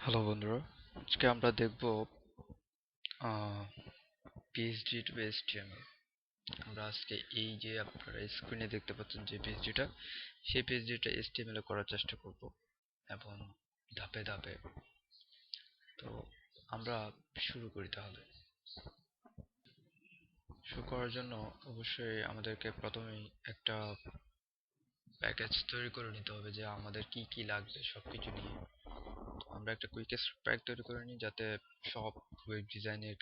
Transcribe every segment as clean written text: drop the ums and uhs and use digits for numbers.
Hello বন্ধুরা, আজকে আমরা দেখব পিএইচডি টু এইচটিএমএল। আমরা আজকে এই যে আপনারা স্ক্রিনে দেখতে পাচ্ছেন যে পিএইচডিটা, সেই পিএইচডিটা এইচটিএমএল এ করার চেষ্টা করব এবং ধাপে ধাপে। তো আমরা শুরু করি তাহলে। শুরু করার জন্য অবশ্যই আমাদেরকে প্রথমেই একটা প্যাকেজ তৈরি করে নিতে হবে যে আমাদের কি কি লাগবে সবকিছু নিয়ে। আমরা একটা কুইক প্যাক তৈরি করে নিই যাতে সব ওয়েব ডিজাইনের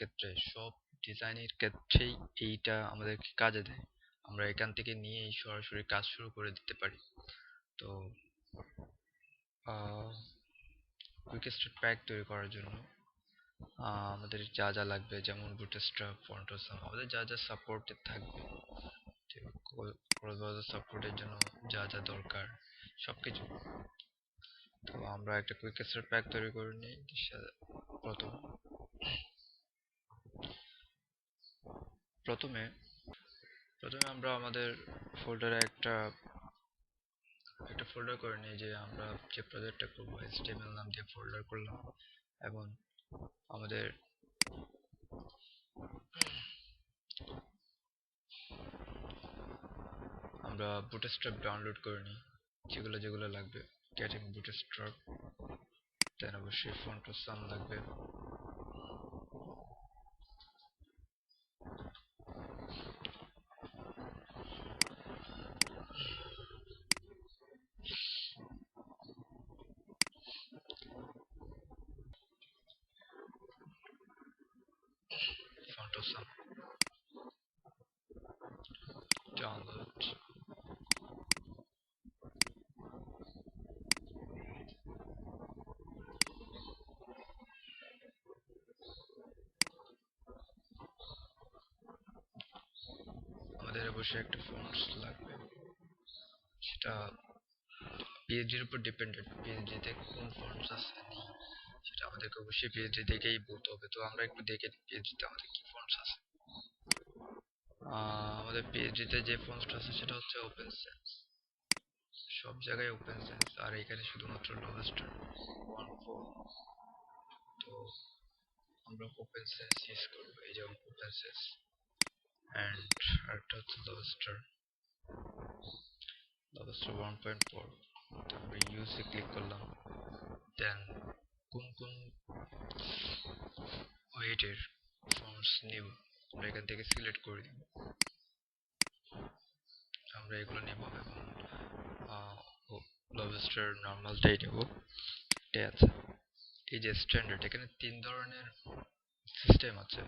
ক্ষেত্রেই এইটা আমাদেরকে কাজে দেয়। আমরা এখান থেকে নিয়েই সরাসরি কাজ শুরু করে দিতে পারি। তো কুইক প্যাক তৈরি করার জন্য আমাদের যা যা লাগবে, যেমন বুটস্ট্র্যাপ, ফন্টসাম, আমাদের যা যা সাপোর্টেড থাকবে, ক্রস ব্রাউজার সাপোর্টের জন্য যা যা দরকার সবকিছু। তো আমরা একটা কুইক প্যাক তৈরি করে নিই। প্রথম প্রথমে প্রথমে আমরা আমাদের ফোল্ডারে একটা একটা ফোল্ডার করে নিই, যে আমরা যে প্রজেক্টটা করব HTML নাম দিয়ে ফোল্ডার করলাম এবং আমাদের আমরা বুটস্ট্র্যাপ ডাউনলোড করে নিই, যেগুলো যেগুলো লাগবে। গেটিং বুটস্ট্র্যাপ, দেন অবশ্যই ফন্টসাম লাগবে, ফন্টসাম ডাউনলোড। আমাদের অবশ্যই একটা ফন্টস লাগবে, সেটা পিএইচডির উপর ডিপেন্ডেন্ট। পিএইচডিতে কোন ফন্টস আছে নেই সেটা আমাদেরকে অবশ্যই পিএইচডি দেখেই বলতে হবে। তো আমরা একটু দেখে নিই পিএইচডিতে আমাদের কি ফন্টস আছে। আমাদের পিএইচডিতে যে ফন্টসটা আছে সেটা হচ্ছে ওপেন সেন্স। সব জায়গায় ওপেন সেন্স, আর এখানে শুধুমাত্র লোভেস্টার 1.4। তো আমরা ওপেন সেন্স ইউজ করবো, এই যে ওপেন সেন্স। অ্যান্ড আরেকটা হচ্ছে লোভেস্টার 1.4। তো আমরা ইউজে ক্লিক করলাম, দেন কোন কোন ওয়েটের ফন্টস নিব আমরা এখান থেকে সিলেক্ট করে দিব। আমরা এগুলো নেব এবং লোভেস্টার নর্মালটাই নেব। এটাই আছে। এই যে স্ট্যান্ডার্ড, এখানে তিন ধরনের সিস্টেম আছে।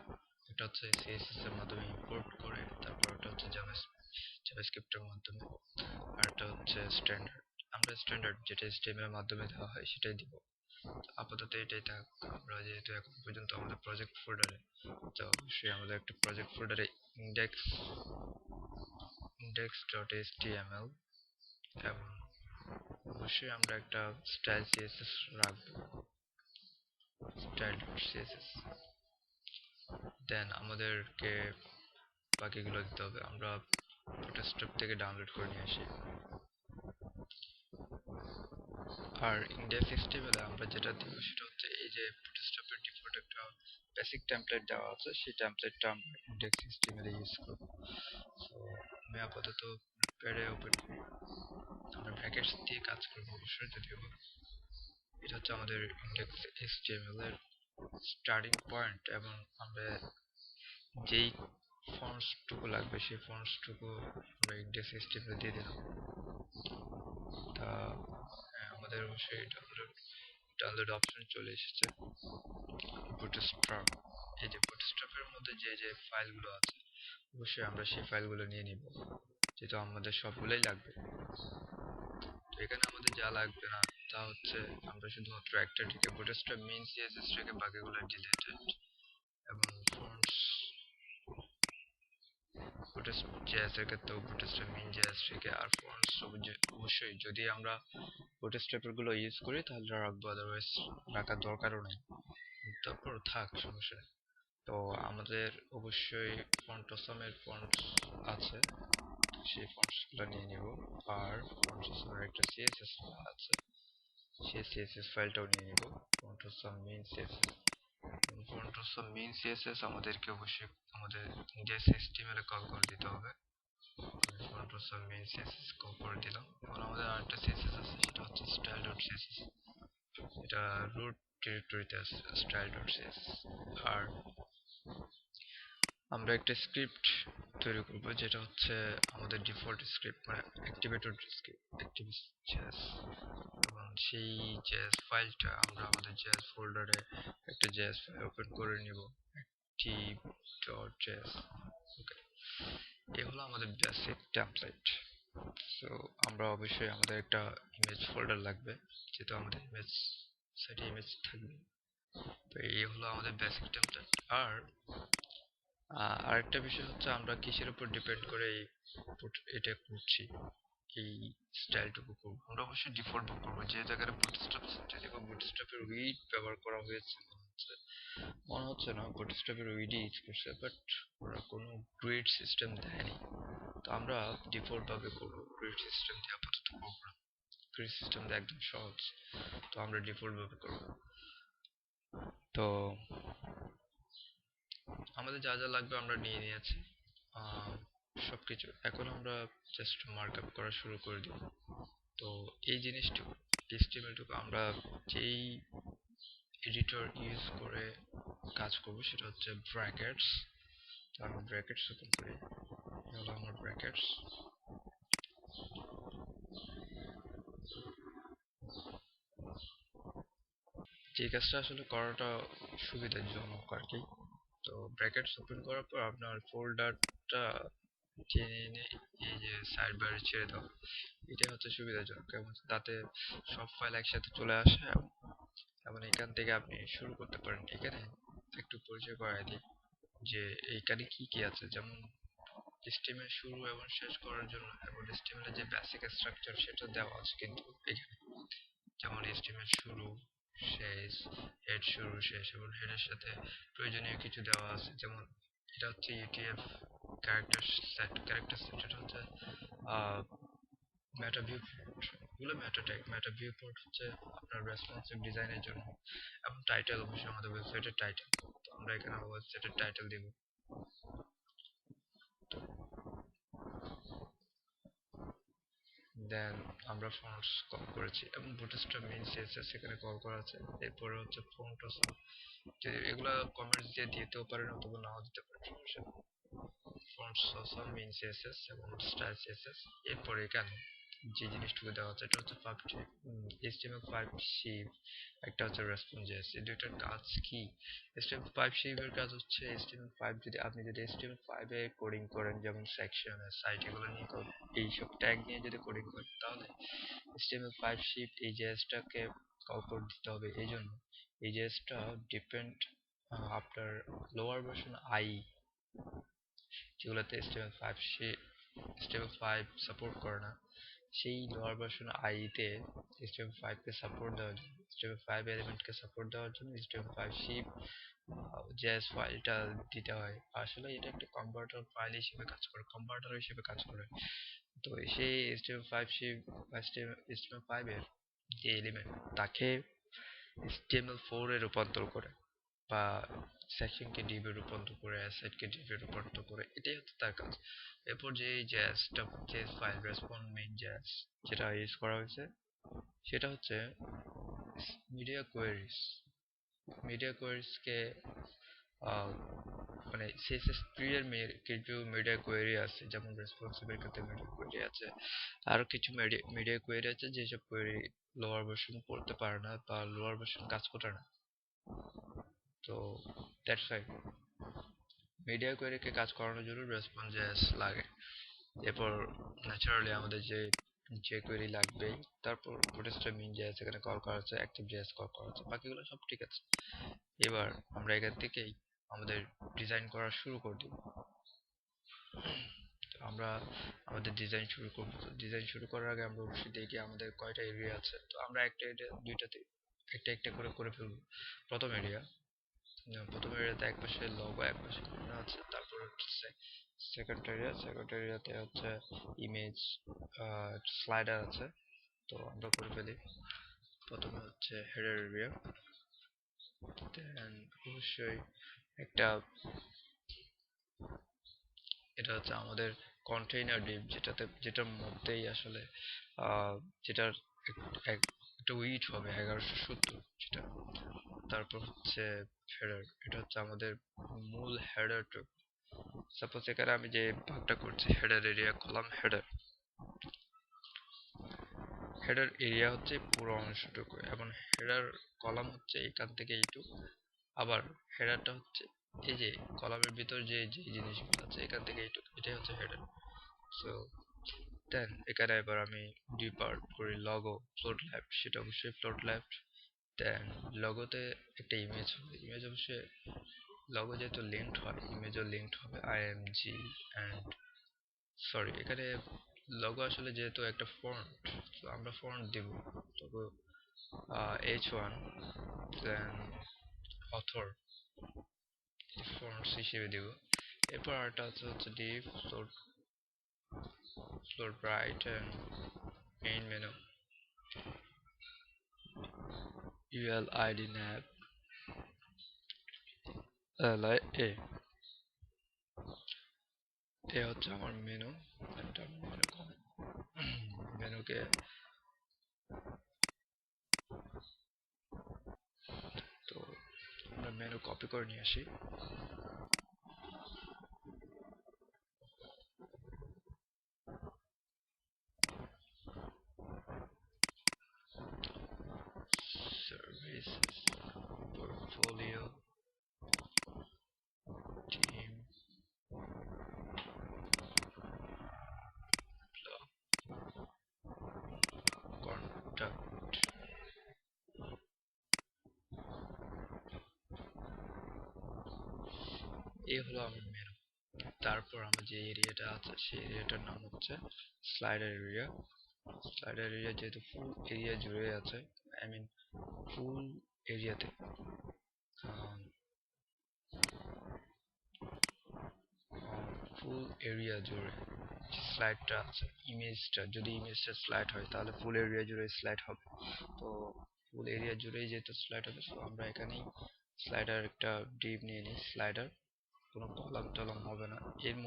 এটা হচ্ছে সিএসএস এর মাধ্যমে ইম্পোর্ট করে, তারপর এটা হচ্ছে জাভাস্ক্রিপ্টের মাধ্যমে, আর এটা হচ্ছে স্ট্যান্ডার্ড। আমরা স্ট্যান্ডার্ড যেটা এইচটিএমএল এর মাধ্যমে দেওয়া হয় সেটাই দিব। আপাতত এটাই থাক। আমরা যেহেতু এখন পর্যন্ত আমাদের প্রজেক্ট ফোল্ডারে, তো অবশ্যই আমাদের একটা প্রজেক্ট ফোল্ডারে index.html এবং অবশ্যই আমরা একটা স্টাইল সিএসএস রাখবো, style.css। দেন আমাদেরকে বাকিগুলো দিতে হবে। আমরা বুটস্ট্র্যাপ থেকে ডাউনলোড করে নিয়ে আসি। আর ইনডেক্স এইচটিএমএল এ আমরা যেটা দিব সেটা হচ্ছে এই যে বুটস্ট্র্যাপের ডিফল্ট একটা বেসিক টেমপ্লেট দেওয়া আছে, সেই টেমপ্লেটটা আমরা ইনডেক্স এইচটিএমএল এ ইউজ করব। সো আমি আপাতত প্যাডে ওপেন করি, আমরা ব্র্যাকেটস দিয়ে কাজ করব অবশ্যই। যদিও এটা হচ্ছে আমাদের ইনডেক্স এইচটিএমএল এর স্টার্টিং পয়েন্ট, এবং আমরা যেই ফন্টস টুকু লাগবে সেই ফন্টস টুকু আমরা ইনডেক্স এইচটিএমএল দিয়ে দিলাম। তা আমাদের অবশ্যই ডাউনলোড অপশন চলে এসেছে। বুটস্ট্র্যাপ, এই যে বুটস্ট্র্যাপের মধ্যে যে যে ফাইলগুলো আছে অবশ্যই আমরা সেই ফাইলগুলো নিয়ে নিব, যেহেতু আমাদের সবগুলোই লাগবে। তো এখানে আমাদের যা লাগবে না তা হচ্ছে আমরা শুধুমাত্র একটা রেখে বুটস্ট্র্যাপ মেইন সিএসএস রেখে বাকিগুলো ডিলিটেড, এবং ফন্টস বুটস্ট্র্যাপ এর ক্ষেত্রেও বুটস্ট্র্যাপ মেইন জেএস রেখে, আর ফন্টস অবশ্যই যদি আমরা বুটস্ট্র্যাপের গুলো ইউজ করি তাহলে রাখবো, আদারওয়াইজ রাখার দরকারও নেই। তারপর থাক, সমস্যা নেই। তো আমাদের অবশ্যই ফন্টসামের ফন্টস আছে, সেই ফন্টস গুলো নিয়ে নিব। আর ফন্টসামের একটা সিএসএস আছে, সেই সিএসএস ফাইলটাও নিয়ে নিব। ফন্টসম মেইন সিএসএস, ফন্টসম মেইন সিএসএস আমাদেরকে অবশ্যই আমাদের ইন্ডেক্স এইচটিএমএল এ কল করে দিতে হবে। আমি ফন্টসম মেইন সিএসএস কল করে দিলাম। এখন আমাদের আরেকটা সিএসএস আছে, সেটা হচ্ছে স্টাইল ডট সিএসএস। এটা রুট ডিরেক্টরিতে আছে স্টাইল ডট সিএসএস। আর আমরা একটা স্ক্রিপ্ট তৈরি করব, যেটা হচ্ছে আমাদের ডিফল্ট স্ক্রিপ্ট, মানে অ্যাক্টিভেটর স্ক্রিপ্ট, অ্যাক্টিভ.js। এবং সেই জেএস ফাইলটা আমরা আমাদের জেএস ফোল্ডারে একটা জেএস ফাইল ওপেন করে নিব, active.js। ওকে, এই হলো আমাদের বেসিক টেমপ্লেট। সো আমরা অবশ্যই আমাদের একটা ইমেজ ফোল্ডার লাগবে, যেহেতু আমাদের ইমেজ সাইটে ইমেজ থাকবে। তো এই হলো আমাদের বেসিক টেমপ্লেট। আর আরেকটা বিষয় হচ্ছে আমরা কিসের উপর ডিপেন্ড করে এটা করছি, এই স্টাইলটুকু করবো। আমরা অবশ্যই ডিফল্ট করবো, যে জায়গায় বুটস্ট্র্যাপ এবং বুটস্ট্র্যাপের উইড ব্যবহার করা হয়েছে মনে হচ্ছে না বুটস্ট্র্যাপের উইডই ইউজ করছে, বাট ওরা কোনো গ্রিড সিস্টেম দেয়নি। তো আমরা ডিফল্ট ভাবে করবো, গ্রিড সিস্টেম দিয়ে আপাতত করবো না, গ্রিড সিস্টেম দিয়ে একদম সহজ। তো আমরা ডিফল্ট ভাবে করবো। তো আমাদের যা যা লাগবে আমরা নিয়ে নিয়েছি সবকিছু। এখন আমরা জাস্ট মার্কআপ করা শুরু করে দিব। তো এই জিনিসটুকু, এইচটিএমএলটুকু আমরা যেই এডিটর ইউজ করে কাজ করব সেটা হচ্ছে ব্র্যাকেটস। তো আমি ব্র্যাকেটস ওপেন করি, হলো আমার ব্র্যাকেটস। যে কাজটা আসলে করাটা সুবিধাজনক আর কি। তো ব্র্যাকেটস ওপেন করার পর আপনার ফোল্ডারটা টেনে এনে এই যে সাইড বারে ছেড়ে দাও, এটাই হচ্ছে সুবিধাজনক, এবং তাতে সব ফাইল একসাথে চলে আসে। এবং এখান থেকে আপনি শুরু করতে পারেন। এখানে একটু পরিচয় করাই দিই যে এইখানে কি কি আছে। যেমন HTML শুরু এবং শেষ করার জন্য এবং HTML এর যে বেসিক স্ট্রাকচার সেটা দেওয়া আছে কিন্তু এখানে। যেমন HTML শুরু, শেষ, হেড শুরু শেষ, এবং হেডের সাথে প্রয়োজনীয় কিছু দেওয়া আছে। যেমন এটা হচ্ছে UTF character set. Character set এটা হচ্ছে মেটা ভিউ পোর্ট, এগুলো মেটা ট্যাগ। মেটা ভিউ পোর্ট হচ্ছে আপনার রেসপন্সিভ ডিজাইনের জন্য। এবং টাইটেল অবশ্যই আমাদের ওয়েবসাইটের টাইটেল। তো আমরা এখানে ওয়েবসাইটের টাইটেল দিব। দেন আমরা ফন্টস কল করেছি এবং বুটস্ট্র্যাপ মেইন সিএসএস এখানে কল করা আছে। এরপরে হচ্ছে ফন্টস, যে এগুলা কমেন্টস দিয়ে দিতেও পারেন অথবা নাও দিতে পারেন, সমস্যা নেই। ফন্টস মেইন সিএসএস এবং স্টাইল সিএসএস। এরপরে এখানে যে জিনিসটুকু দেওয়া আছে এটা হচ্ছে HTML5 শিপ, একটা হচ্ছে রেসপন্স.js। এই দুইটার কাজ কি? HTML5 শিপের কাজ হচ্ছে HTML5 যদি আপনি HTML5 এ কোডিং করেন, যেমন সেকশন সাইট এগুলো নিয়ে এইসব ট্যাগ নিয়ে যদি কোডিং করেন, তাহলে HTML5 শিপ এই জেএসটাকে কল করে দিতে হবে। এই জন্য এই জেএসটা ডিপেন্ড আপনার লোয়ার ভার্সন আই, যেগুলোতে HTML5 সাপোর্ট করে না, সেই লোয়ার ভার্সন আই তে HTML5 কে সাপোর্ট দেওয়ার জন্য, HTML5 এলিমেন্টকে সাপোর্ট দেওয়ার জন্য HTML5 শিপ জেএস ফাইলটা দিতে হয়। আসলে এটা একটা কনভার্টার ফাইল হিসেবে কাজ করে, কনভার্টার হিসেবে কাজ করে। তো সেই HTML5 শিপ HTML5 এর যে এলিমেন্ট, তাকে HTML4 এ রূপান্তর করে, বা সেকশনকে ডিভে রূপান্তর করে, অ্যাসেটকে ডিভে রূপান্তর করে, এটাই হচ্ছে তার কাজ। এরপর যে জেএসটা, JS file response main JS যেটা ইউজ করা হয়েছে, সেটা হচ্ছে মিডিয়া কোয়েরিজ। মিডিয়া কোয়েরিজকে মানে CSS3 এর কিছু মিডিয়া কোয়েরি আছে, যেমন রেসপন্সিভের ক্ষেত্রে মিডিয়া কোয়েরি আছে। আরো কিছু মিডিয়া কোয়েরি আছে যেসব কোয়েরি লোয়ার ভার্সন পড়তে পারে না বা লোয়ার ভার্সন কাজ করে না। তো দ্যাটস ওয়াই মিডিয়া কোয়েরিকে কাজ করানোর জন্য রেসপন্স.js লাগে। এরপর ন্যাচারালি আমাদের যে কোয়েরি লাগবেই। তারপর বুটস্ট্র্যাপ মেইন জেএস এখানে কল করা আছে, অ্যাক্টিভ.js কল করা আছে, বাকিগুলো সব ঠিক আছে। এবার আমরা এখান থেকেই আমাদের ডিজাইন করা শুরু করে দিব। তো আমরা আমাদের ডিজাইন শুরু করব। তো ডিজাইন শুরু করার আগে আমরা অবশ্যই দেখি আমাদের কয়টা এরিয়া আছে। তো আমরা একটা এরিয়া দুইটাতে একটা একটা করে ফেলবো। প্রথম এরিয়াতে এক পাশে লোগো, এক পাশে আছে। তারপর হচ্ছে সেকেন্ড এরিয়াতে হচ্ছে ইমেজ, স্লাইডার আছে। তো আমরা করে ফেলি। প্রথমে হচ্ছে হেডার এরিয়া, দেন অবশ্যই একটা, এটা হচ্ছে আমাদের কন্টেইনার ডিপ, যেটার মধ্যেই আসলে আহ, যেটার একটা উইট হবে 1170 যেটা। তারপর হচ্ছে হেডার, এটা হচ্ছে আমাদের মূল হেডার। সাপোজ এখানে আমি যে ভাগটা করছি header area column header, header area হচ্ছে পুরো অংশটুকু এবং হেডার কলাম হচ্ছে এখান থেকে এইটুকু। আবার হেডারটা হচ্ছে এই যে কলামের ভিতর যে যে জিনিসগুলো আছে এখান থেকে এইটুকু, এটাই হচ্ছে হেডার। সো দেন এখানে এবার আমি ডিপার্ট করি লগো ফ্লোট লেফট, সেটা অবশ্যই ফ্লোট লেফট। দেন লগোতে একটা ইমেজ হবে, ইমেজ অবশ্যই লগো যেহেতু লিঙ্কড হয় ইমেজও লিঙ্কড হবে আইএমজি অ্যান্ড সরি এখানে লগো আসলে যেহেতু একটা ফন্ট, তো আমরা ফন্ট দিব তবে H1, দেন অথর ফন্টস হিসেবে দিব। এরপর আরেকটা হচ্ছে deep float, float right and main menu ULID nav LIA, এ হচ্ছে আমার মেনু। একটা মেনু মেনুকে তো আমরা মেনু কপি করে নিয়ে আসি, সার্ভিসেস, পোর্টফোলিও, টিম, কন্টাক্ট, এই হলো আমার মেনু। তারপর আমার যে এরিয়াটা আছে সেই এরিয়াটার নাম হচ্ছে স্লাইডার এরিয়া। স্লাইডার এরিয়া যেহেতু ফুল এরিয়া জুড়ে আছে, আই মিন ফুল এরিয়াতে ফুল এরিয়া জুড়ে স্লাইডটা আছে, ইমেজটা যদি ইমেজটা স্লাইড হয় তাহলে ফুল এরিয়া জুড়ে স্লাইড হবে। তো ফুল এরিয়া জুড়েই যেহেতু স্লাইড হবে, তো আমরা এখানেই স্লাইডার একটা ডিপ নিয়ে নিই। স্লাইডার কোনো কলাম টলাম হবে না, এর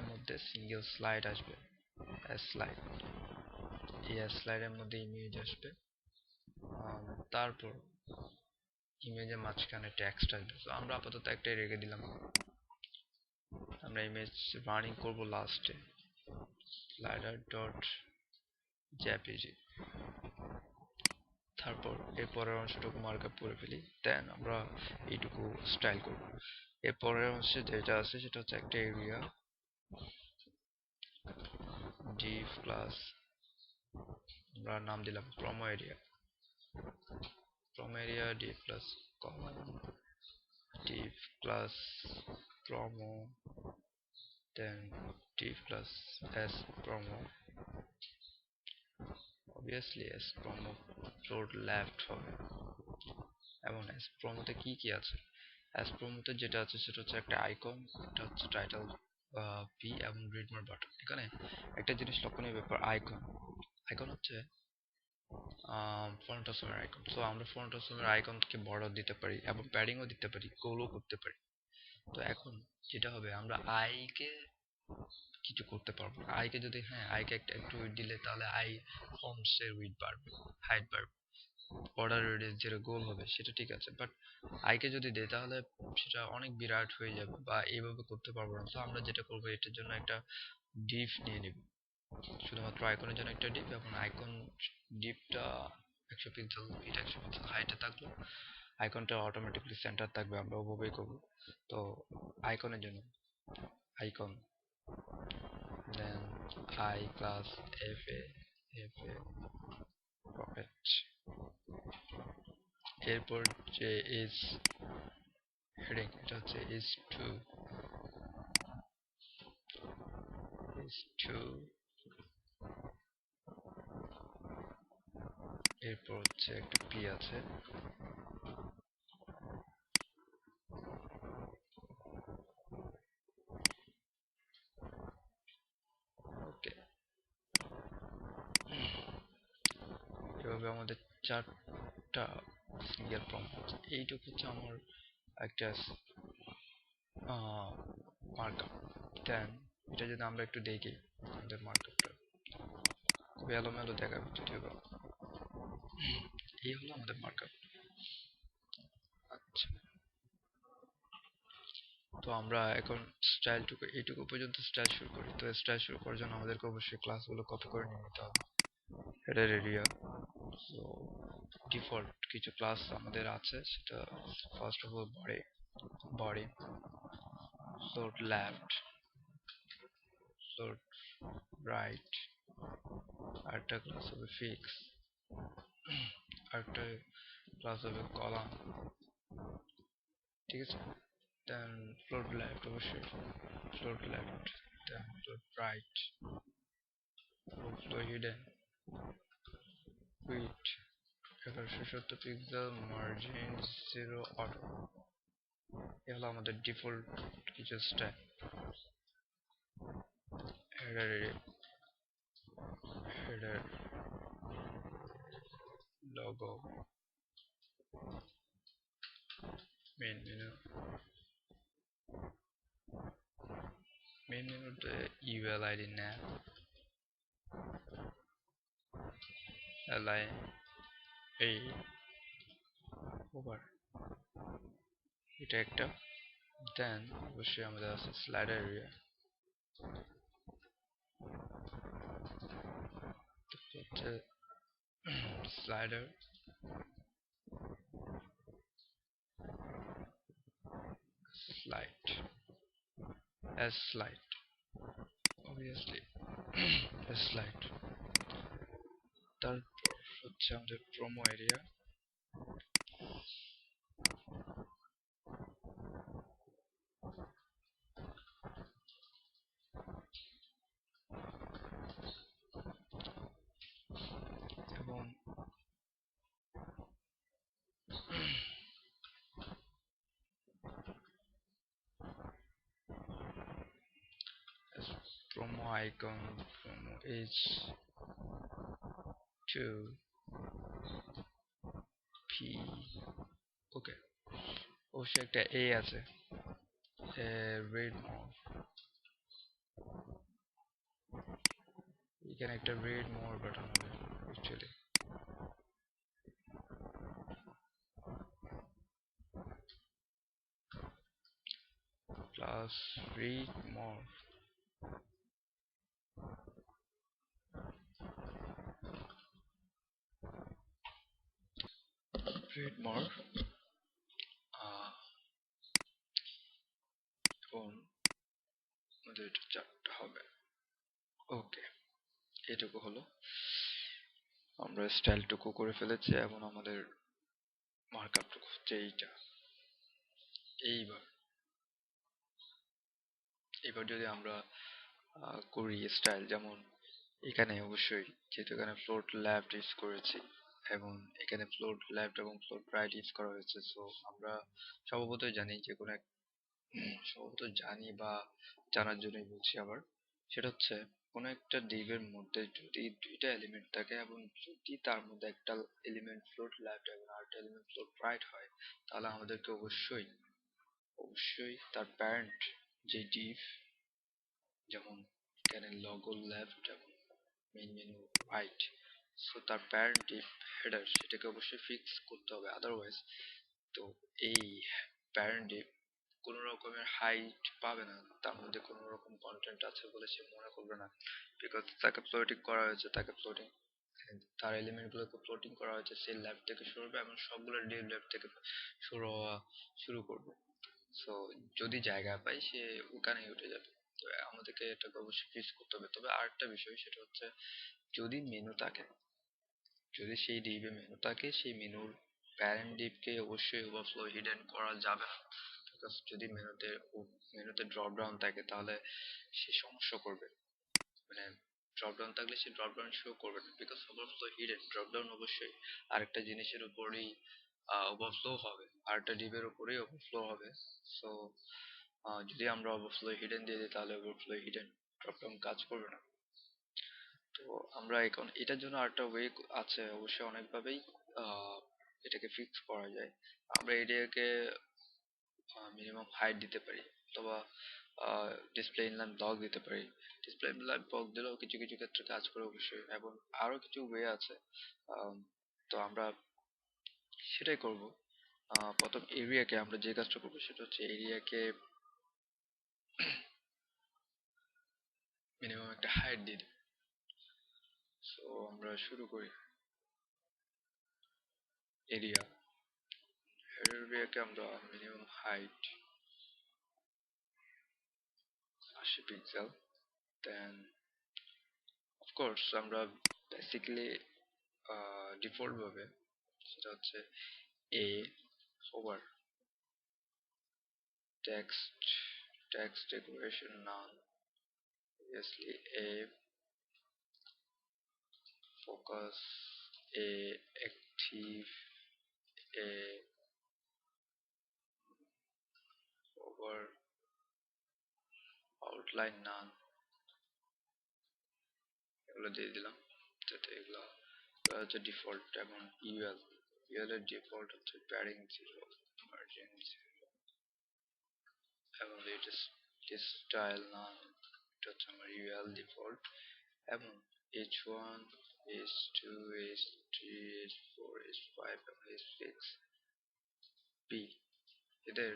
মধ্যে সিঙ্গেল স্লাইড আসবে, স্লাইড, এই স্লাইডের মধ্যে ইমেজ আসবে। তারপর ইমেজের মাঝখানে টেক্সট আসবে, তো আমরা আপাতত একটাই রেখে দিলাম। আমরা ইমেজ রানিং করব লাস্টে স্লাইডার ডট জেপিজি। তারপর এর পরের অংশটুকু মার্কআপ করে ফেলি, দেন আমরা এইটুকু স্টাইল করব। এর পরের অংশে যেটা আছে সেটা হচ্ছে একটা এরিয়া ডিভ প্লাস, আমরা নাম দিলাম promo area, promo area Depp plus column Depp plus promo, then div plus s promo, obviously s promo floor left হবে। এবং s promo তে কি কি আছে, s promo তে যেটা আছে সেটা হচ্ছে একটা আইকন, এটা হচ্ছে টাইটেল পি এবং রিডমার বাটন। এখানে একটা জিনিস লক্ষণীয় ব্যাপার, আইকন, আইকন হচ্ছে ফন্ট অসমের আইকন। সো আমরা ফন্ট অসমের আইকনকে বর্ডার দিতে পারি এবং প্যাডিংও দিতে পারি, গোলও করতে পারি। তো এখন যেটা হবে, আমরা আইকে কিছু করতে পারবো না। আইকে যদি, হ্যাঁ আইকে একটু উইড দিলে তাহলে আই ফন্টস এর উইড বাড়বে, হাইট বাড়বে, বর্ডার রেডিয়াস যেটা গোল হবে সেটা ঠিক আছে, বাট আইকে যদি দেই তাহলে সেটা অনেক বিরাট হয়ে যাবে বা এইভাবে করতে পারবো না। তো আমরা যেটা করবো, এটার জন্য একটা ডিপ নিয়ে নিব, শুধুমাত্র আইকনের জন্য একটা ডিপ, এবং আইকন ডিপটা 100 পিক্সেল, এটা 100 পিক্সেল হাইটে থাকলো, আইকনটা অটোমেটিকলি সেন্টার থাকবে, আমরা ওভাবেই করবো। তো আইকনের জন্য icon, then I class FA rocket, এরপর যে is heading, এটা হচ্ছে is2, এরপর হচ্ছে একটা p আছে, ওকে। চারটা সিঙ্গেল প্রম্পট আছে। এইটুকু হচ্ছে আমার একটা মার্কআপ। দেন এটা যদি আমরা একটু দেখি, আমাদের মার্কআপটা খুবই এলোমেলো দেখাবে যদিও বা। এই হলো আমাদের মার্কআপ। আচ্ছা, তো আমরা এখন স্টাইলটুকু এইটুকু পর্যন্ত স্টাইল শুরু করি। তো স্টাইল শুরু করার জন্য আমাদেরকে অবশ্যই ক্লাসগুলো কপি করে নিয়ে নিতে হবে। হেডার এরিয়া, সো ডিফল্ট কিছু ক্লাস আমাদের আছে, সেটা first of all body, float left, float right, আরেকটা ক্লাস হবে ফিক্স, আরেকটা ক্লাস হবে কলাম, ঠিক আছে। দেন float left, অবশ্যই float left, then float right, flow hidden, width 1170 pixel, margin 0 auto. এ হলো আমাদের ডিফল্ট কিছু style. Header, header, logo, main menu, main মেনুতে ইউএল আইডি nav, li, এই ওভার, এটা একটা। দেন অবশ্যই আমাদের আছে স্লাইডার এরিয়া, হচ্ছে slider, slide, slide, obviously slide. তারপর হচ্ছে আমাদের প্রোমো এরিয়া, এবং promo icon, promo H2 P, ওকে। অবশ্যই একটা এ আছে, রিড মোর, এখানে একটা রিড মোর বাটন হবে actually. Plus read more, read more, এবং আমাদের এটা চারটা হবে। ওকে, এটুকু হলো, আমরা স্টাইলটুকু করে ফেলেছি এবং আমাদের মার্কআপটুকু হচ্ছে এইটা। এইবার এবার যদি আমরা করি স্টাইল, যেমন এখানে অবশ্যই যেহেতু এখানে ফ্লোট লেফট ইউজ করেছি এবং এখানে ফ্লোট লেফট এবং ফ্লোট রাইট ইউজ করা হয়েছে, সো আমরা স্বভাবতই জানি যে কোনো স্বভাবত জানি বা জানার জন্যই বলছি আবার, সেটা হচ্ছে কোনো একটা ডিভের মধ্যে যদি দুইটা এলিমেন্ট থাকে এবং যদি তার মধ্যে একটা এলিমেন্ট ফ্লোট লেফট এবং আরেকটা এলিমেন্ট ফ্লোট রাইট হয়, তাহলে আমাদেরকে অবশ্যই অবশ্যই তার প্যারেন্ট যে ডিভ, যেমন এখানে লগো লেফট এবং মেইন মেনু রাইট, সো তার প্যারেন্ট ডিভ হেডার সেটাকে অবশ্যই ফিক্স করতে হবে, আদারওয়াইজ তো এই প্যারেন্ট ডিভ কোনো রকমের হাইট পাবে না, তার মধ্যে কোনো রকম কন্টেন্ট আছে বলে সে মনে করবে না, বিকজ তাকে ফ্লোটিং করা হয়েছে, তাকে ফ্লোটিং তার এলিমেন্ট গুলোকে ফ্লোটিং করা হয়েছে, সে লেফট থেকে শুরু হবে এবং সবগুলো ডিভ লেফট থেকে শুরু হওয়া শুরু করবে। সো যদি জায়গা পাই সে ওখানেই উঠে যাবে। তো আমাদেরকে এটাকে অবশ্যই ফিক্স করতে হবে। তবে আরেকটা বিষয়, সেটা হচ্ছে যদি মেনু থাকে, যদি সেই ডিভে মেনু থাকে, সেই মেনুর প্যারেন্ট ডিভকে অবশ্যই ওভারফ্লো হিডেন করা যাবে না, বিকজ যদি মেনুতে ড্রপ ডাউন থাকে তাহলে সে সমস্যা করবে, মানে ড্রপ ডাউন থাকলে সে ড্রপ ডাউন শো করবে না, because overflow hidden. Drop down অবশ্যই আরেকটা জিনিসের উপরেই ওভারফ্লো হবে, আরেকটা ডিভের উপরেই ওভারফ্লো হবে। সো যদি আমরা ওভারফ্লো হিডেন দিয়ে দিই তাহলে ওভারফ্লো হিডেন ড্রপ ডাউন কাজ করবে না। তো আমরা এখন এটার জন্য আরেকটা ওয়ে আছে, অবশ্যই অনেকভাবেই আহ, এটাকে ফিক্স করা যায়। আমরা এরিয়াকে মিনিমাম হাইট দিতে পারি, অথবা ডিসপ্লে ইনলাইন ব্লক দিতে পারি। ডিসপ্লে ইনলাইন ব্লক দিলেও কিছু কিছু ক্ষেত্রে কাজ করে অবশ্যই, এবং আরো কিছু ওয়ে আছে। আম, তো আমরা সেটাই করব। প্রথম এরিয়াকে আমরা যে কাজটা করবো সেটা হচ্ছে এরিয়াকে মিনিমাম একটা হাইট দিয়ে দিই। সো আমরা শুরু করি। এরিয়া এরিয়াকে আমরা মিনিমাম হাইট 80 পিক্সেল। দেন অফকোর্স আমরা বেসিক্যালি ডিফল্ট ভাবে সেটা হচ্ছে এ ওভার টেক্সট, টেক্সট ডেকোরেশন নাম, obviously a focus, a active, a over outline none, এগুলো দিয়ে দিলাম যাতে এগুলো হচ্ছে ডিফল্ট। এবং ইউএল, ইউএল এর ডিফল্ট হচ্ছে প্যাডিং 0, মার্জিন 0, এবং লেটেস্ট স্টাইল নান, এটা হচ্ছে আমার ইউএল ডিফল্ট। এবং h1, h2, h3, h4, h5 এবং h6 p, এদের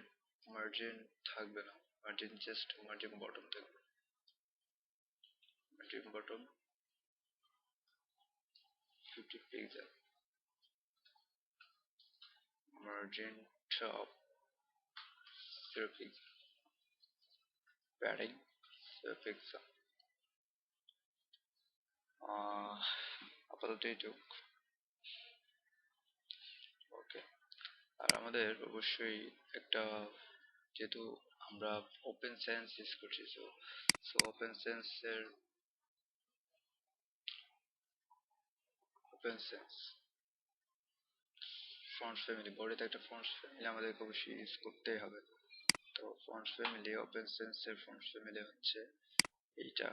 মার্জিন থাকবে না, মার্জিন জাস্ট মার্জিন বটম থাকবে। Margin bottom 50 pixel, margin top 0 pixel, padding 0 pixel. আপাতত এইটুক। ওকে। আর আমাদের অবশ্যই একটা, যেহেতু আমরা ওপেন সেন্স ইউজ করছি, সো ওপেন সেন্সের ওপেন সেন্স ফন্টস ফ্যামিলি, বডিতে একটা ফন্টস ফ্যামিলি আমাদেরকে অবশ্যই ইউজ করতেই হবে। তো ফন্টস ফ্যামিলি, ওপেন সেন্সের ফন্টস ফ্যামিলি হচ্ছে এইটা,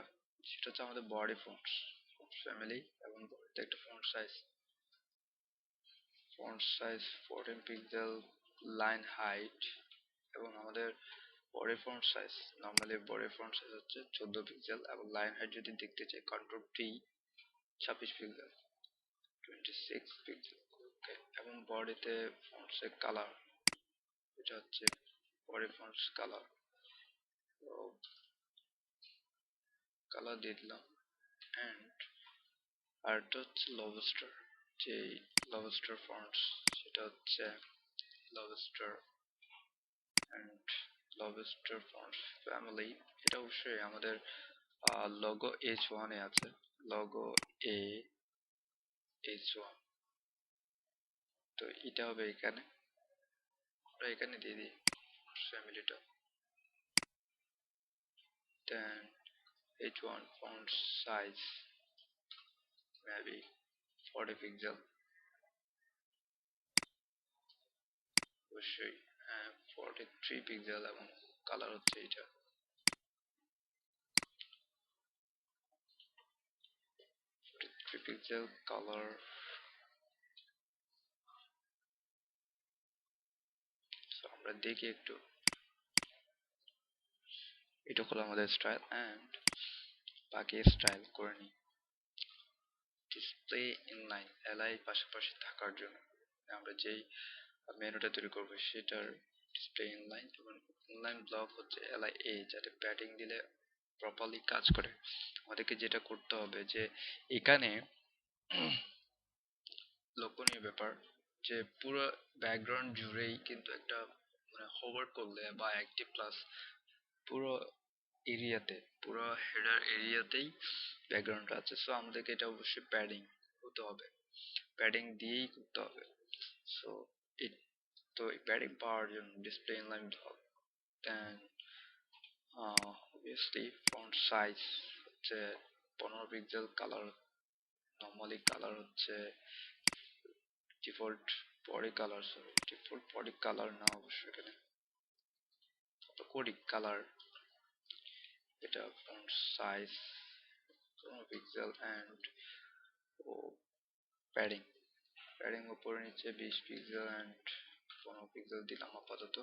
সেটা হচ্ছে আমাদের বডি ফন্টস ফন্টস ফ্যামিলি। এবং বডিতে একটা font size 14 pixel, line height, এবং আমাদের body font size, normally body font size হচ্ছে 14 পিক্সেল, এবং লাইন হাইট যদি দেখতে চাই কন্ট্রোল টি 26 পিক্সেল, 26 পিক্সেল। ওকে। এবং বডিতে ফন্টসের কালার, এটা হচ্ছে বডি ফন্টস কালার, তো কালার দিয়ে দিলাম। অ্যান্ড আরেকটা হচ্ছে লবস্টার, যে লবস্টার ফন্টস, সেটা হচ্ছে lobster and lobster fonts family. এটা অবশ্যই আমাদের লোগো H1 এ আছে, লোগো এ H1। তো এটা হবে এখানে, আমরা এখানে দিয়ে দিই ফ্যামিলিটা। দেন H1 font size maybe 40 pixel, অবশ্যই 43 পিক্সেল, এবং কালার হচ্ছে এটা 43 পিক্সেল কালার। আমরা দেখি একটু, এটা হলো আমাদের স্টাইল। অ্যান্ড বাকি স্টাইল করে নিই। ডিসপ্লে ইনলাইন, এলআই পাশাপাশি থাকার জন্য আমরা যেই মেনুটা তৈরি করবো সেটার ডিসপ্লে ইনলাইন, এবং ইনলাইন ব্লক হচ্ছে এলআই এ, যাতে প্যাডিং দিলে প্রপারলি কাজ করে। আমাদেরকে যেটা করতে হবে যে এখানে লক্ষণীয় ব্যাপার, যে পুরো ব্যাকগ্রাউন্ড জুড়েই কিন্তু একটা মানে হোভার করলে বা অ্যাক্টিভ প্লাস পুরো এরিয়াতে, পুরো হেডার এরিয়াতেই ব্যাকগ্রাউন্ডটা আছে। সো আমাদেরকে এটা অবশ্যই প্যাডিং হতে হবে, প্যাডিং দিয়েই করতে হবে। সো তো এই প্যাডিং পাওয়ার জন্য display inline block, then obviously font size হচ্ছে 15 পিক্সেল, কালার নর্মালি কালার হচ্ছে default body colour, sorry default body colour না, অবশ্যই এখানে করি কালার। এটা ফন্ট সাইজ পিক্সেল অ্যান্ড ও প্যাডিং প্যাডিং উপরে নিচে 20 পিক্সেল অ্যান্ড 15 পিক্সেল দিলাম আপাতত।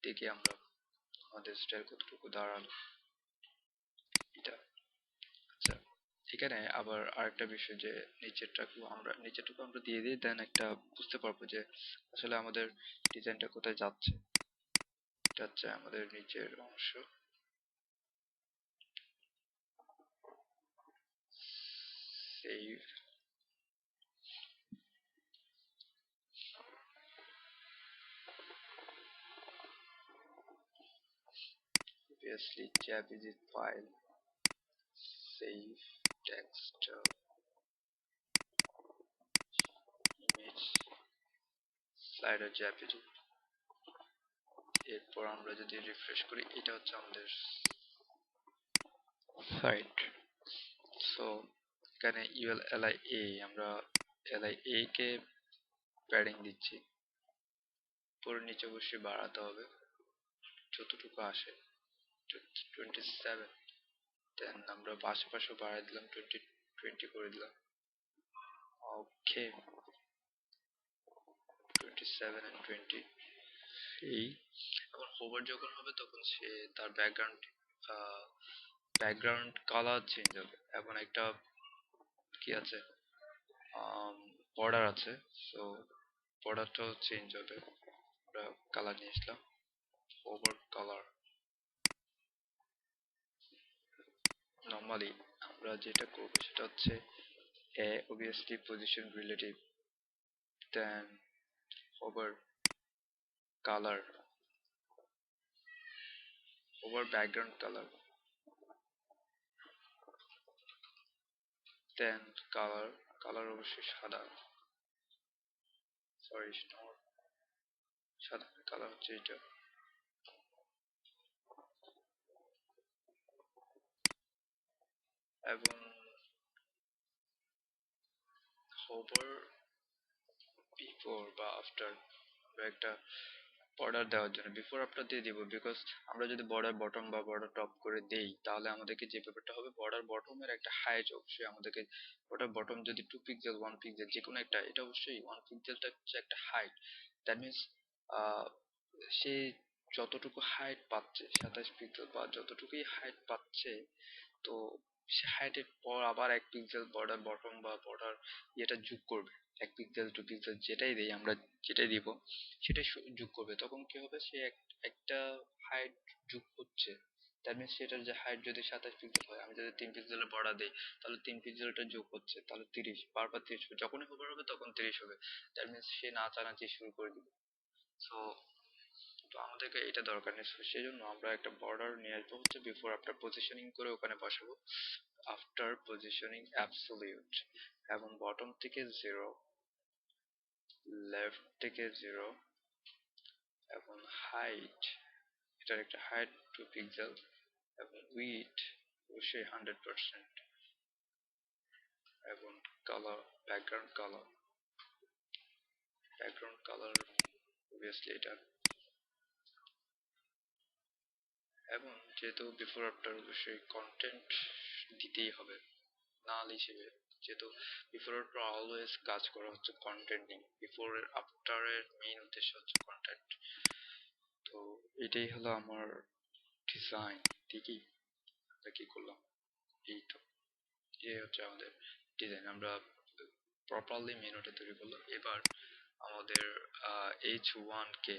দেখি আমরা আমাদের স্টাইল কতটুকু দাঁড়ালো এটা। আচ্ছা, এখানে আবার আরেকটা বিষয় যে নিচেরটুকু আমরা দিয়ে দিই, দেন একটা বুঝতে পারবো যে আসলে আমাদের ডিজাইনটা কোথায় যাচ্ছে। এটা হচ্ছে আমাদের নিচের অংশ। Save, obviously jpg file, save text, image, slider jpg। এরপর আমরা যদি রিফ্রেশ করি, এটা হচ্ছে আমাদের সাইট। সো এখানে ULLIA, আমরা LIA কে প্যাডিং দিচ্ছি, পরে নিচে অবশ্যই বাড়াতে হবে যতটুকু আসে, 27। দেন আমরা আশেপাশে বাড়াই দিলাম, 20 করে দিলাম। ওকে, 27 and 20। এই এখন হোভার যখন হবে তখন সে তার ব্যাকগ্রাউন্ড কালার চেঞ্জ হবে। এখন একটা কি আছে, বর্ডার আছে, সো বর্ডারটাও চেঞ্জ হবে। আমরা কালার নিয়ে আসলাম, ওভার কালার। নর্মালি আমরা যেটা করবো সেটা হচ্ছে obviously position relative, then over color, over background color, then color অবশ্যই সাদা, সরি সাদা কালার হচ্ছে এটা। এবং hover before বা after আমরা একটা বর্ডার দেওয়ার জন্য বিফোর আফটার দিয়ে দিব, বিকজ আমরা যদি বর্ডার বটম বা বর্ডার টপ করে দেই তাহলে আমাদেরকে যে ব্যাপারটা হবে, বর্ডার বটমের একটা হাইট অবশ্যই আমাদেরকে, বর্ডার বটম যদি 2 পিক্সেল 1 পিক্সেল যে কোনো একটা, এটা অবশ্যই 1 পিক্সেলটা হচ্ছে একটা হাইট। দ্যাট মিনস সে যতটুকু হাইট পাচ্ছে 27 পিক্সেল বা যতটুকুই হাইট পাচ্ছে, তো সে হাইটের পর আবার 1 পিক্সেল বর্ডার বটম বা বর্ডার এটা যোগ করবে। 1 পিক্সেল 2 পিক্সেল যেটাই দেই আমরা, যেটাই দিব সেটাই যোগ করবে। তখন কি হবে, সে একটা হাইট যোগ হচ্ছে। দ্যাট মিনস সেটার যে হাইট যদি 27 পিক্সেল হয়, আমি যদি 3 পিক্সেলের বর্ডার দিই তাহলে 3 পিক্সেলটা যোগ হচ্ছে, তাহলে 30, বারবার 30 হবে, যখনই হোভার হবে তখন 30 হবে। দ্যাট মিনস সে নাচানাচি শুরু করে দিবে। সো তো আমাদেরকে এটা দরকার নেই, সেই জন্য আমরা একটা বর্ডার নিয়ে আসবো হচ্ছে বিফোর আফটার পজিশনিং করে ওখানে বসাবো। আফটার পজিশনিং অ্যাবসলিউট, এবং বটম থেকে 0, লেফট থেকে 0, এবং হাইট, এটার একটা হাইট 2 পিক্সেল, এবং উইথ অবশ্যই 100%, এবং কালার, ব্যাকগ্রাউন্ড কালার অবভিয়াসলি এটা। এবং যেহেতু বিফোর আফটার অবশ্যই কন্টেন্ট দিতেই হবে নাল হিসেবে, যেহেতু বিফোর আফটার অলওয়েজ কাজ করা হচ্ছে কন্টেন্ট নিয়ে, বিফোর আফটার এর মেইন উদ্দেশ্য হচ্ছে কন্টেন্ট। তো এটাই হলো আমার ডিজাইন। দেখি আমরা কি করলাম। এই তো, এই হচ্ছে আমাদের ডিজাইন। আমরা প্রপারলি মেনুটা তৈরি করলাম। এবার আমাদের H1 কে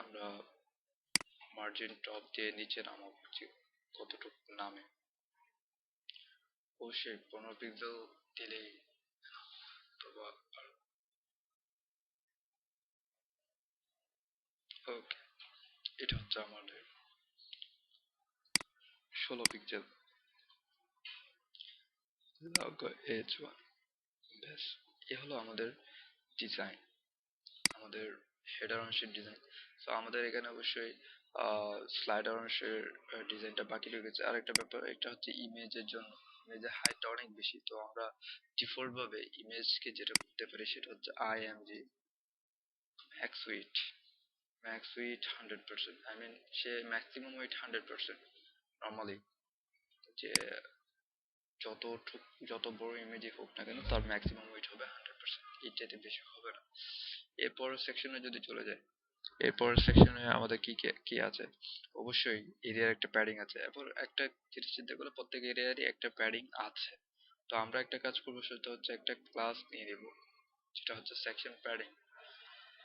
আমরা মার্জিন টপ দিয়ে নিচে নামাবো, কতটুকু নামে। অবশ্যই 15 পিক্সেল দিলেই, অথবা ওকে, এটা হচ্ছে আমাদের 16 পিক্সেল H1। ব্যাস, এ হলো আমাদের ডিজাইন, আমাদের হেডার অংশের ডিজাইন। তো আমাদের এখানে অবশ্যই স্লাইডার অংশের ডিজাইনটা বাকি রয়েছে। আরেকটা ব্যাপার, এটা হচ্ছে ইমেজের জন্য, ইমেজের হাইটটা অনেক বেশি, তো আমরা ডিফল্ট ভাবে ইমেজকে যেটা করতে পারি সেটা হচ্ছে IMG max width 100%, I mean say maximum with 100% normally. যে যত যত বড় ইমেজই হোক না কেন তার ম্যাক্সিমাম ওয়েট হবে 100%, এর চাইতে বেশি হবে না। এরপরের সেকশনে যদি চলে যায়, এরপরের সেকশনে আমাদের কি কি আছে, অবশ্যই এরিয়ার একটা প্যাডিং আছে। এরপর একটা জিনিস চিন্তা করলে প্রত্যেক এরিয়ারই একটা প্যাডিং আছে। তো আমরা একটা কাজ করবো, সেটা হচ্ছে একটা ক্লাস নিয়ে নিব, সেটা হচ্ছে সেকশন প্যাডিং।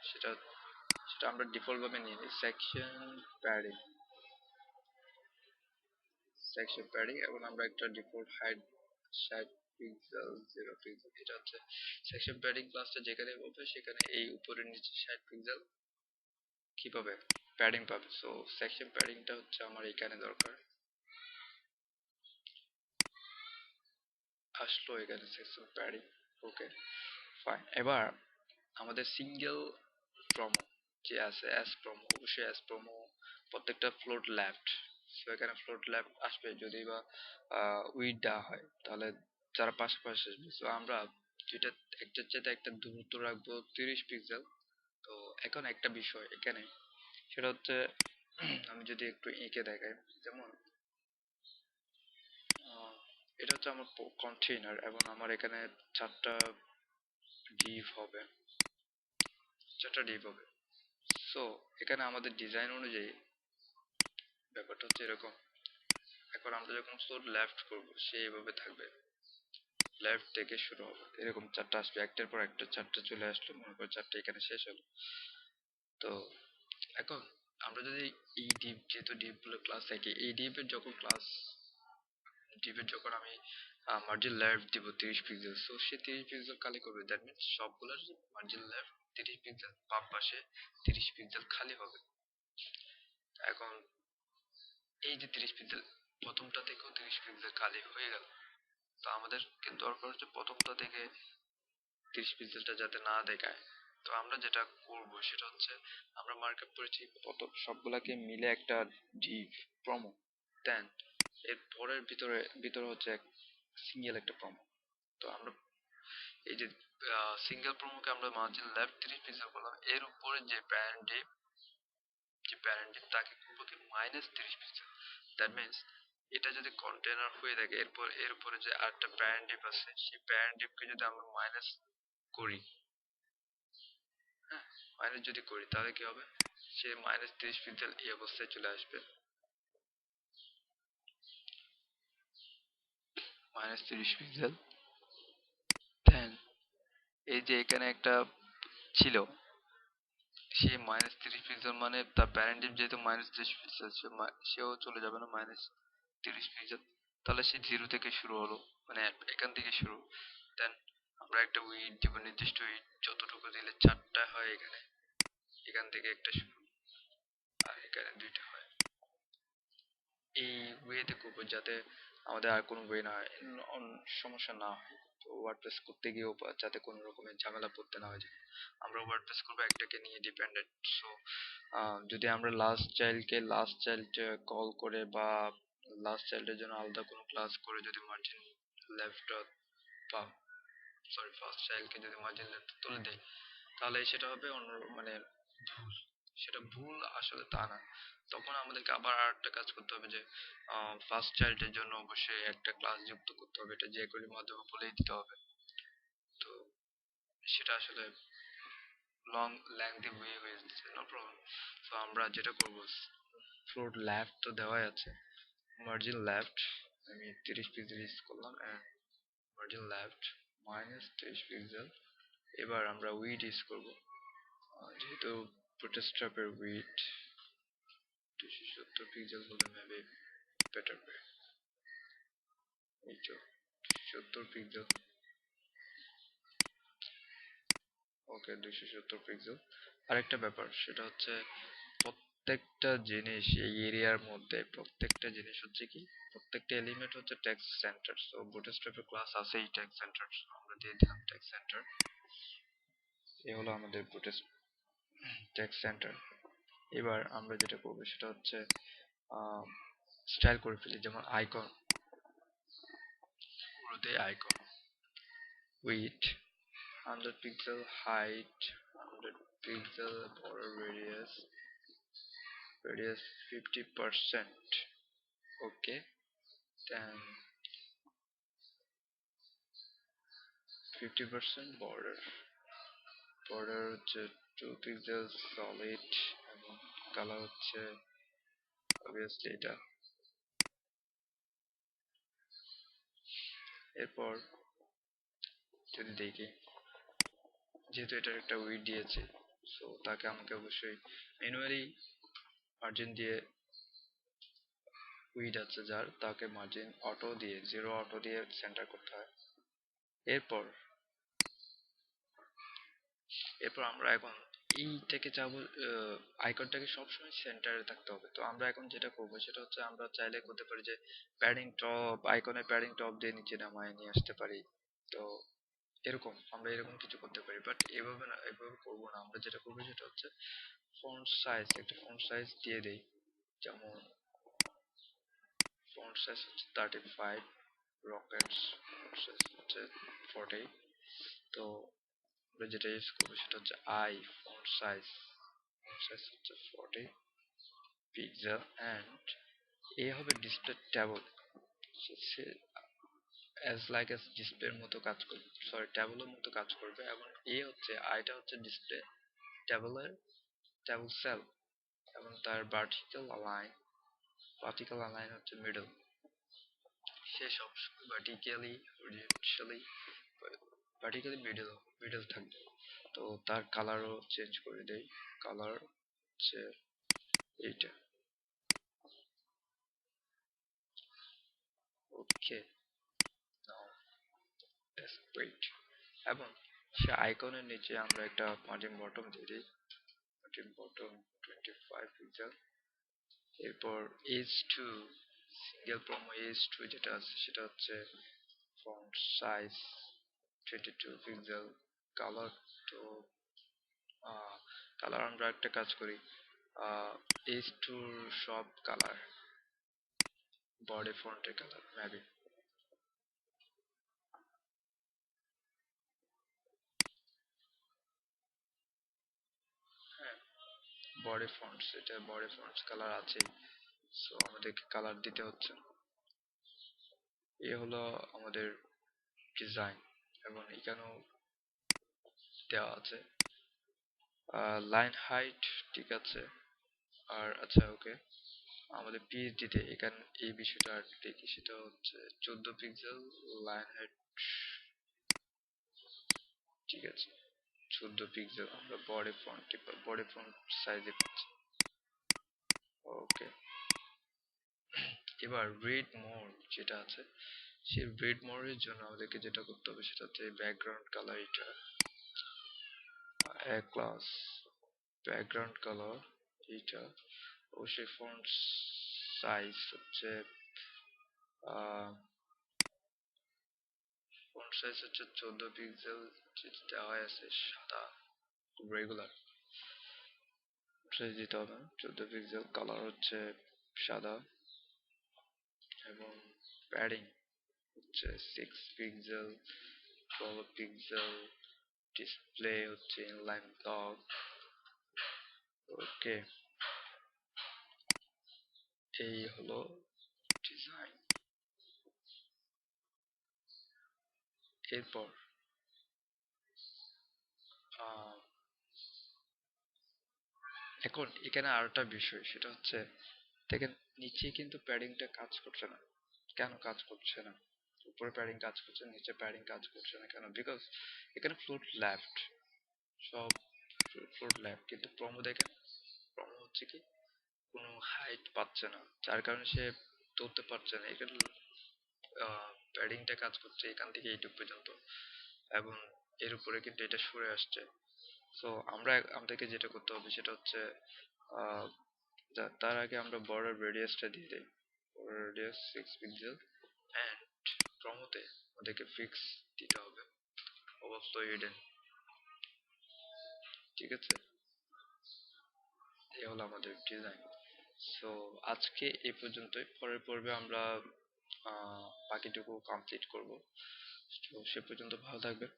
সেটা সেটা আমরা ডিফল্ট ভাবে নিয়ে নিই, সেকশন প্যাডিং, সেকশন প্যাডিং। এবং আমরা একটা ডিফল্ট হাইট 60 পিক্সেল 0 পিক্সেল, এটা হচ্ছে সেকশন প্যাডিং। ক্লাসটা যেখানে বলবে সেখানে এই উপরের নিচে 60 পিক্সেল কি পাবে, প্যাডিং পাবে। সো সেকশন প্যাডিংটা হচ্ছে আমার এখানে দরকার, আসলো এখানে সেকশন প্যাডিং। Okay fine. এবার আমাদের সিঙ্গেল প্রোমো যে আছে, এস প্রোমো, অবশ্যই এস প্রোমো প্রত্যেকটা ফ্লোট লেফট। সো এখানে ফ্লোট লেফট আসবে যদি বা উইড দেওয়া হয়, তাহলে যারা পাশাপাশি আসবে। সো আমরা যেটা একটার চাইতে একটা দূরত্ব রাখবো 30 পিক্সেল। তো এখন একটা বিষয় এখানে, সেটা হচ্ছে আমি যদি একটু এঁকে দেখাই, যেমন আহ, এটা হচ্ছে আমার কন্টেইনার এবং আমার এখানে চারটা ডিভ হবে, চারটা ডিভ হবে। সো এখানে আমাদের ডিজাইন অনুযায়ী ব্যাপারটা হচ্ছে এরকম। এখন আমরা যখন ফ্লোর লেফট করব সে এভাবে থাকবে, লেফট থেকে শুরু হবে, এরকম চারটা আসবে, একটার পর একটা চারটা চলে আসলো, মনে করো চারটা এখানে শেষ হলো। তো এখন আমরা যদি এই ডিপ, যেহেতু ডিপ গুলো ক্লাস থাকে, এই ডিপের যখন ক্লাস ডিপের যখন আমি মার্জিন লেফট দিব 30 পিক্সেল, সো সে 30 পিক্সেল খালি করবে। দ্যাট মিন্স সবগুলোর মার্জিন লেফট 30 পিক্সেল, বাম পাশে 30 পিক্সেল খালি হবে। এখন এই যে 30 পিক্সেল, প্রথমটা থেকেও 30 পিক্সেল খালি হয়ে গেল। তো আমাদের কিন্তু দরকার হচ্ছে প্রথমটা থেকে 30 পিক্সেলটা যাতে না দেখায়। তো আমরা যেটা করব সেটা হচ্ছে, আমরা মার্কআপ করেছি প্রথম সবগুলাকে মিলে একটা ডিভ প্রোমো, দেন এর পরের ভিতরে ভিতরে হচ্ছে সিঙ্গেল একটা প্রোমো। তো আমরা এই যে সিঙ্গেল প্রোমোকে আমরা মার্জিন লেফট 30 পিক্সেল করলাম, এর উপরে যে প্যারেন্ট ডিভ, যে প্যারেন্ট ডিভ তাকে করবো কি -30 পিক্সেল। দ্যাট মিন্স এটা যদি কন্টেনার হয়ে থাকে, এরপর এর উপরে যে আরেকটা প্যারেন্ট ডিভ আছে, সেই প্যারেন্ট ডিভকে যদি আমরা মাইনাস করি, হ্যাঁ মাইনাস যদি করি, তাহলে কি হবে, সে -30 পিক্সেল এই অবস্থায় চলে আসবে, -30 পিক্সেল। দেন এই যে এখানে একটা ছিল, সে -30 পিক্সেল মানে তার প্যারেন্ট ডিভ যেহেতু -30 পিক্সেল, সেও চলে যাবে না -30 পিক্সেল। তাহলে সে জিরো থেকে শুরু হলো, মানে এখান থেকে শুরু। দেন আমরা একটা উইড দিব, নির্দিষ্ট উইড যতটুকু দিলে চারটা হয় এখানে, এখান থেকে একটা শুরু, আর এখানে দুইটা হয়। এই ওয়েতে করবো যাতে আমাদের আর কোনো ওয়ে না হয়, সমস্যা না হয়। তো ওয়ার্ডপ্রেস করতে গিয়েও যাতে কোনো রকমের ঝামেলা পড়তে না হয়, যে আমরা ওয়ার্ডপ্রেস করবো একটাকে নিয়ে ডিপেন্ডেন্ট। সো যদি আমরা লাস্ট চাইল্ডকে লাস্ট চাইল্ড কল করে, বা লাস্ট চাইল্ডের জন্য আলাদা কোনো ক্লাস করে যদি মার্জিন লেফট বা সরি ফার্স্ট চাইল্ডকে যদি মার্জিন লেফট তুলে দেয়, তাহলে সেটা হবে অন্য মানে ভুল। সেটা ভুল আসলে তা না। তখন আমাদেরকে আবার আরেকটা কাজ করতে হবে, যে ফার্স্ট চাইল্ডের জন্য অবশ্যই একটা ক্লাস যুক্ত করতে হবে, এটা যে কোনো মাধ্যমে বলেই দিতে হবে। তো সেটা আসলে লং লেংদি ওয়ে হয়ে যাচ্ছে, নো প্রবলেম। তো আমরা যেটা করব, ফ্লোর লেফট তো দেওয়াই আছে, মার্জিন লেফট আমি 30 পিক্সেল ইউজ করলাম, এন্ড মার্জিন লেফট -30 পিক্সেল। এবার আমরা উইড ইউজ করব, যেহেতু বুটস্ট্র্যাপের উইড 270 পিক্সেল হলে মেবি বেটার হবে। এই তো 270 পিক্সেল, ওকে 270 পিক্সেল। আরেকটা ব্যাপার সেটা হচ্ছে, প্রত্যেকটা জিনিস এই এরিয়ার মধ্যে, প্রত্যেকটা জিনিস হচ্ছে কি, প্রত্যেকটা এলিমেন্ট হচ্ছে টেক্সট সেন্টার। সো বুটস্ট্র্যাপের ক্লাস আছেই টেক্সট সেন্টার, আমরা দিয়ে দিলাম টেক্সট সেন্টার। এ হলো আমাদের বুটস টেক্সট সেন্টার। এবার আমরা যেটা করবো সেটা হচ্ছে স্টাইল করে ফেলি, যেমন আইকন, পুরোতে icon, width 100 pixel, height 100 pixel, border radius 50%, okay. then 50% border হচ্ছে 2 পিক্সেল সলিড এবং কালার হচ্ছে obviously এটা। এরপর যদি দেখি, যেহেতু এটার একটা উইড দিয়েছে, সো তাকে আমাকে অবশ্যই ম্যানুয়ালি মার্জিন দিয়ে, উইড আছে যার, তাকে মার্জিন অটো দিয়ে, জিরো অটো দিয়ে সেন্টার করতে হয়। এরপর এরপর আমরা এখন এইটাকে চাবো, আইকনটাকে সবসময় সেন্টারে থাকতে হবে। তো আমরা এখন যেটা করবো সেটা হচ্ছে, আমরা চাইলে করতে পারি যে প্যাডিং টপ, আইকনের প্যাডিং টপ দিয়ে নিচে নামায় নিয়ে আসতে পারি। তো এরকম আমরা এরকম কিছু করতে পারি, বাট এভাবে না, এভাবে করবো না। আমরা যেটা করবো সেটা হচ্ছে ফন্ট সাইজ, একটা ফন্ট সাইজ দিয়ে দেই। যেমন ফন্ট সাইজ হচ্ছে 35, রকেটস ফন্ট সাইজ হচ্ছে 40। তো আমরা যেটা ইউজ করবো সেটা হচ্ছে I font size, font size হচ্ছে 40 পিক্সেল, অ্যান্ড এ হবে ডিসপ্লে ট্যাবল। সে অ্যাজ লাইক অ্যাজ ডিসপ্লের মতো কাজ করবে, সরি ট্যাবলের মতো কাজ করবে। এবং এ হচ্ছে, আইটা হচ্ছে ডিসপ্লে ট্যাবলের ট্যাবল সেল, এবং তার ভার্টিক্যাল অ্যালাইন হচ্ছে মিডল। সে সবসময় ভার্টিক্যালি মিডল থাকবে। তো তার কালারও চেঞ্জ করে দেই, কালার হচ্ছে এইটা। ওকে, নাও দ্যাটস গ্রেট। এবং সে আইকনের নিচে আমরা একটা মার্জিন বটম দিয়ে দিই, মার্জিন বটম 25 পিক্সেল। এরপর H two, single promo H two যেটা আছে সেটা হচ্ছে ফন্ট সাইজ 22 পিক্সেল। কালার, তো কালার আমরা একটা কাজ করি, এজ টুর সব কালার, বডি ফন্টের কালার মেবি, হ্যাঁ বডি ফন্টস, এটা বডি ফন্টস কালার আছেই, সো আমাদেরকে কালার দিতে হচ্ছে। এ হলো আমাদের ডিজাইন, এবং এখানেও দেওয়া আছে লাইন হাইট, ঠিক আছে। আর আচ্ছা ওকে, আমাদের পিএইচডিতে এখানে এই বিষয়টা আর দেখি, সেটা হচ্ছে 14 পিক্সেল লাইন হাইট, ঠিক আছে 14 পিক্সেল আমরা বডি ফন্ট সাইজে পাচ্ছি। ওকে, এবার রিড মোড যেটা আছে, সেই রিড মোডের জন্য আমাদেরকে যেটা করতে হবে সেটা হচ্ছে ব্যাকগ্রাউন্ড কালার, এটা এক ক্লাস ব্যাকগ্রাউন্ড কালার, এইটা অবশ্যই ফন্ট সাইজ হচ্ছে ফন্ট সাইজ হচ্ছে 14 পিক্সেল, যেটা দেওয়া আছে সাদা, রেগুলার সাইজ দিতে হবে 14 পিক্সেল, কালার হচ্ছে সাদা, এবং প্যাডিং হচ্ছে 6 পিক্সেল, 12 পিক্সেল, ডিসপ্লে হচ্ছে ইনলাইন ব্লক। ওকে, এই হলো ডিজাইন। এরপর এখন এখানে আরেকটা বিষয়, সেটা হচ্ছে দেখেন নিচে কিন্তু প্যাডিংটা কাজ করছে না। কেন কাজ করছে না? উপরে প্যাডিং কাজ করছে, নিচে প্যাডিং কাজ করছে না কেন? বিকজ এখানে ফ্লোট লেফট, সব ফ্লোট লেফট, কিন্তু প্রমো দেখেন, প্রমো হচ্ছে কি কোনো হাইট পাচ্ছে না, যার কারণে সে ধরতে পারছে না। এখানে প্যাডিংটা কাজ করছে এখান থেকে এইটুকু পর্যন্ত, এবং এর উপরে কিন্তু এটা সরে আসছে। সো আমাদেরকে যেটা করতে হবে সেটা হচ্ছে আহ, তার আগে আমরা বর্ডার রেডিয়াসটা দিয়ে দিই, বর্ডার রেডিয়াস 6 পিক্সেল, অ্যান্ড প্রমোতে আমাদেরকে ফিক্স দিতে হবে ওভারফ্লো হিডেন, ঠিক আছে। এই হলো আমাদের ডিজাইন। সো আজকে এই পর্যন্তই, পরের পর্বে আমরা বাকিটুকু কমপ্লিট করব। তো সে পর্যন্ত ভালো থাকবেন।